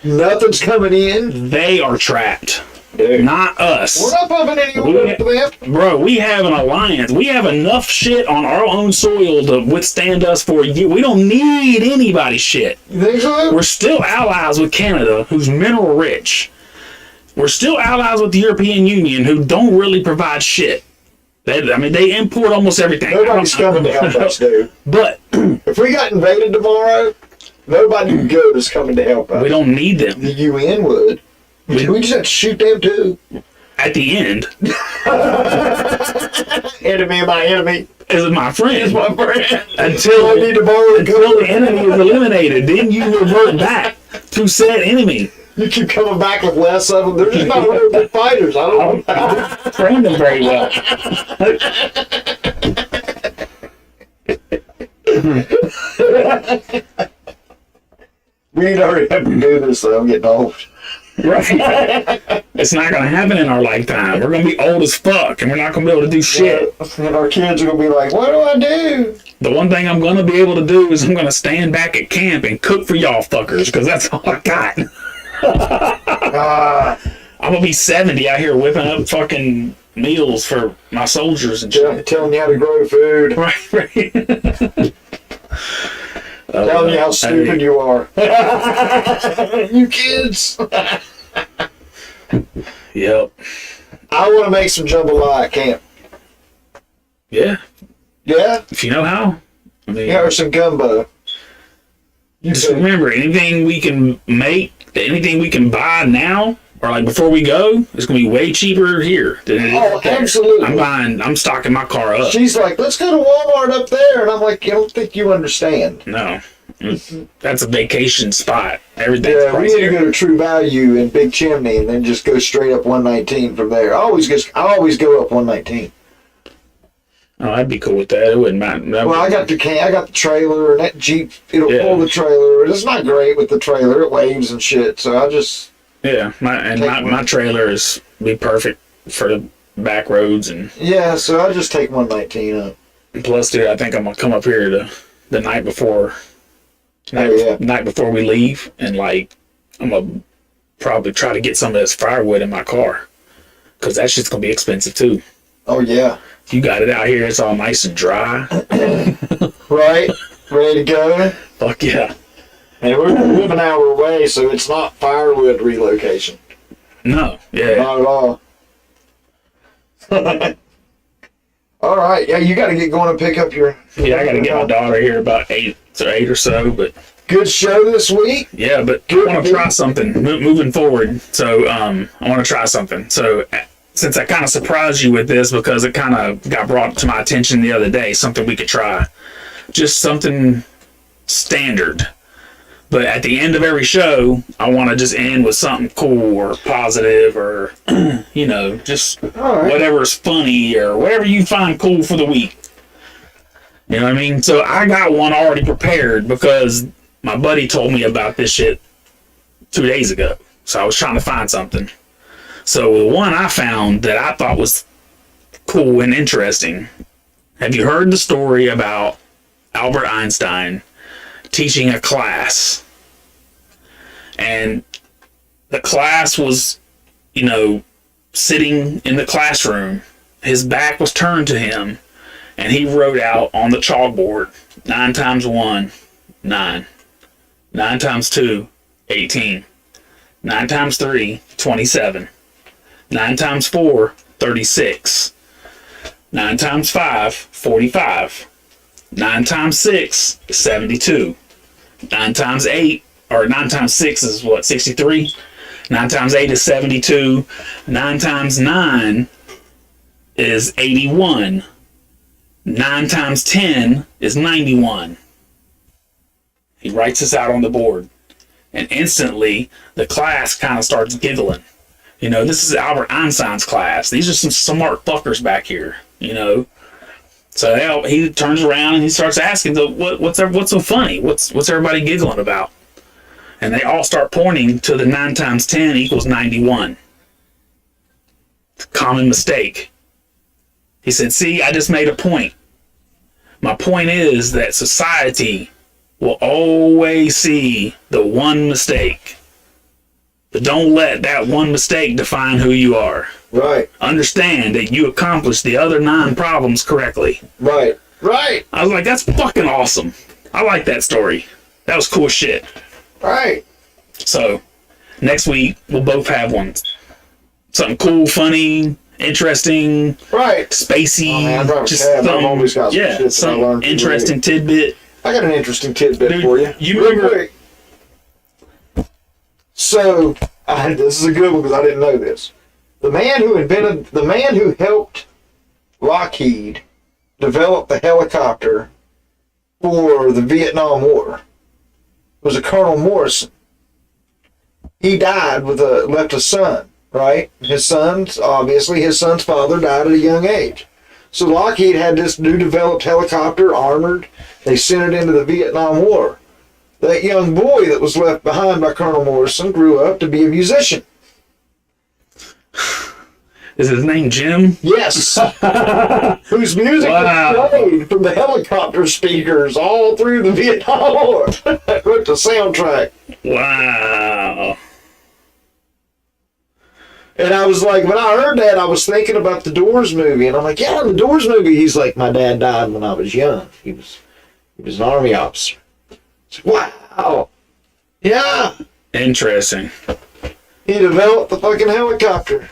Nothing's coming in. They are trapped. Dude. Not us. We're not pumping any order for them. Bro, we have an alliance. We have enough shit on our own soil to withstand us for a year. We don't need anybody's shit. You think so? We're still allies with Canada, who's mineral rich. We're still allies with the European Union, who don't really provide shit. They import almost everything. Nobody's coming to help us, dude. But if we got invaded tomorrow, nobody good is coming to help us. We don't need them. The UN would. We just have to shoot them too. At the end. Enemy of my enemy is my friend. Is my friend. Until the enemy is eliminated, then you revert back to said enemy. You keep coming back with less of them. They're just not real good fighters. I don't know. Train them very well. We need to hurry up and do this, though. I'm getting old. Right. It's not going to happen in our lifetime. We're going to be old as fuck, and we're not going to be able to do shit. And our kids are going to be like, what do I do? The one thing I'm going to be able to do is I'm going to stand back at camp and cook for y'all fuckers, because that's all I got. I'm going to be 70 out here whipping up fucking meals for my soldiers and shit. Telling you how to grow food. Right. Telling you how stupid you are. You kids. Yep. I want to make some jambalaya at camp. Yeah. Yeah? If you know how. Or some gumbo. Just remember, anything we can make, anything we can buy now, or like before we go, it's gonna be way cheaper here than it is Oh, up there. absolutely. I'm stocking my car up. She's like, let's go to Walmart up there. And I'm like, I don't think you understand. No. That's a vacation spot. Everything's Yeah, we need to pricier. go to True Value in Big Chimney and then just go straight up 119 from there. I always go up 119. Oh, I'd be cool with that. It wouldn't matter. No. Well, I got the trailer, and that Jeep, it'll Yeah. pull the trailer. It's not great with the trailer. It waves and shit. So I just, Yeah, my trailer is be perfect for the back roads, and so I just take 119 up. plus, dude, I think I'm gonna come up here the night before. Night before we leave, and like I'm gonna probably try to get some of this firewood in my car, because that shit's gonna be expensive too. Oh, yeah. You got it out here, it's all nice and dry. Right? Ready to go? Fuck yeah. And we're going to live an hour away, so it's not firewood relocation. No, yeah. Not at all. All right. Yeah, you got to get going and pick up your... Yeah, I gotta get my daughter here about 8 or so, but Good show this week. yeah, but I want to try something moving forward. So I want to try something. So since I kind of surprised you with this because it kind of got brought to my attention the other day, something we could try, just something standard. But at the end of every show, I want to just end with something cool or positive or, just All right. whatever's funny or whatever you find cool for the week. You know what I mean? So I got one already prepared because my buddy told me about this shit 2 days ago. So I was trying to find something. So the one I found that I thought was cool and interesting. Have you heard the story about Albert Einstein teaching a class? And the class was, sitting in the classroom. His back was turned to him. And he wrote out on the chalkboard, 9 times 1, 9. 9 times 2, 18. 9 times 3, 27. 9 times 4, 36. 9 times 5, 45. 9 times 6 is 72. 9 times 8, or 9 times 6 is what, 63? 9 times 8 is 72. 9 times 9 is 81. 9 times 10 is 91. He writes this out on the board. And instantly, the class kind of starts giggling. This is Albert Einstein's class. These are some smart fuckers back here, So he turns around and he starts asking, what's so funny? What's everybody giggling about? And they all start pointing to the 9 times 10 equals 91. Common mistake. He said, see, I just made a point. My point is that society will always see the one mistake. But don't let that one mistake define who you are. Right. Understand that you accomplished the other 9 problems correctly. Right. Right. I was like, that's fucking awesome. I like that story. That was cool shit. Right. So, next week, we'll both have one. Something cool, funny, interesting, Right. spacey. Oh, man, I drive a cab. I've always got some shit that I some learned through the interesting tidbit. I got an interesting tidbit Dude, for you. you Real remember- quick. So, this is a good one because I didn't know this. The man who helped Lockheed develop the helicopter for the Vietnam War was a Colonel Morrison. He died left a son, right? His son's father died at a young age. So Lockheed had this new developed helicopter, armored. They sent it into the Vietnam War. That young boy that was left behind by Colonel Morrison grew up to be a musician. Is his name Jim? Yes. Whose music Wow. was played from the helicopter speakers all through the Vietnam War. Wrote the soundtrack. Wow. And I was like, when I heard that, I was thinking about the Doors movie. And I'm like, yeah, the Doors movie. He's like, my dad died when I was young. He was an Army officer. It's like, wow. Yeah. Interesting. He developed the fucking helicopter.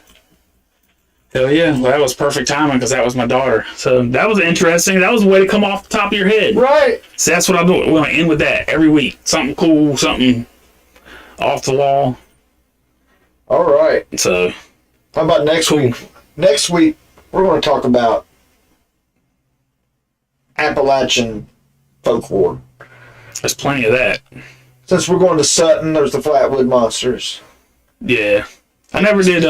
Hell yeah. Well, that was perfect timing because that was my daughter. So that was interesting. That was a way to come off the top of your head. Right. So that's what I'm doing. We're going to end with that every week. Something cool, something off the wall. All right. So, How about next Cool. week? Next week, we're going to talk about Appalachian folklore. there's plenty of that. Since we're going to Sutton, there's the Flatwood Monsters. Yeah. I never did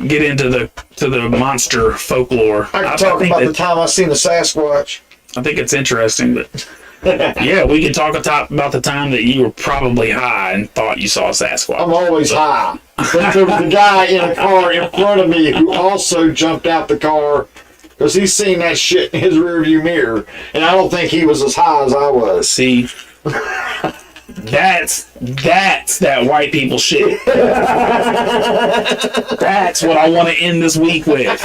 get into the monster folklore. I can talk think about the that- time I seen the Sasquatch. I think it's interesting, but yeah, we can talk about the time that you were probably high and thought you saw a Sasquatch. I'm always high. But there was a guy in a car in front of me who also jumped out the car because he's seen that shit in his rearview mirror. And I don't think he was as high as I was. See, that's that white people shit. That's what I want to end this week with.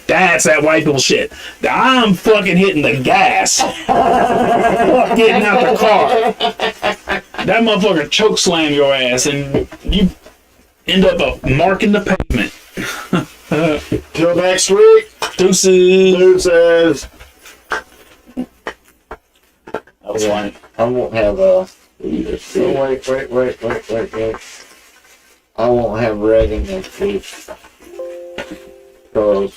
That's that white people shit. I'm fucking hitting the gas. Fuck getting out the car. That motherfucker choke slam your ass and you end up marking the pavement. Till next week. Deuces. Deuces. I was like, I won't have wait. I won't have Reagan next week. Because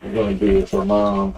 I'm going to be with her mom.